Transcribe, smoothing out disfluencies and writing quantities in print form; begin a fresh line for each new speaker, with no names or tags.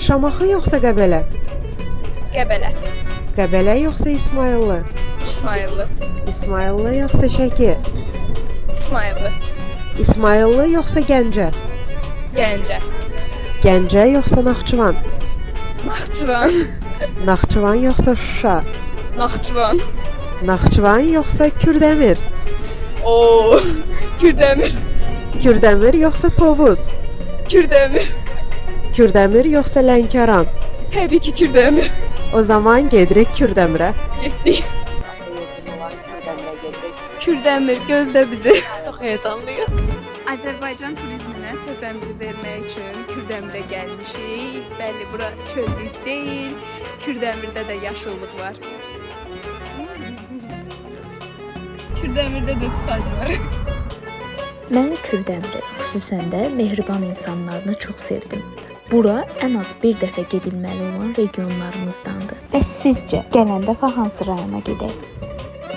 Şamaxı yoxsa Qəbələ?
Qəbələ.
Qəbələ yoxsa İsmayıllı?
İsmayıllı.
İsmayıllı yoxsa Şəki?
İsmayıllı.
İsmayıllı yoxsa Gəncə?
Gəncə.
Gəncə yoxsa Naxçıvan?
Naxçıvan.
Naxçıvan yoxsa Şuşa?
Naxçıvan.
Naxçıvan yoxsa Kürdəmir?
Oo. Kürdəmir.
Kürdəmir yoxsa Tovuz?
Kürdəmir.
Kürdəmir yoxsa Lənkəran?
Təbii ki, Kürdəmir.
O zaman gedirik Kürdəmirə.
Getdik. Kürdəmir, gözlə bizi. Çox heyecanlıyıq.
Azərbaycan turizminə töhfəmizi vermək üçün Kürdəmirə gəlmişik. Bəli, bura çöllük deyil, Kürdəmirdə də yaşıllıq var. Kürdəmirdə də tıxac var.
Mən Kürdəmiri, xüsusən də mehriban insanlarını çox sevdim. Bura ən az bir dəfə gedilməli olan regionlarımızdandır.
Bəs sizcə gələndə hansı rayona gedək?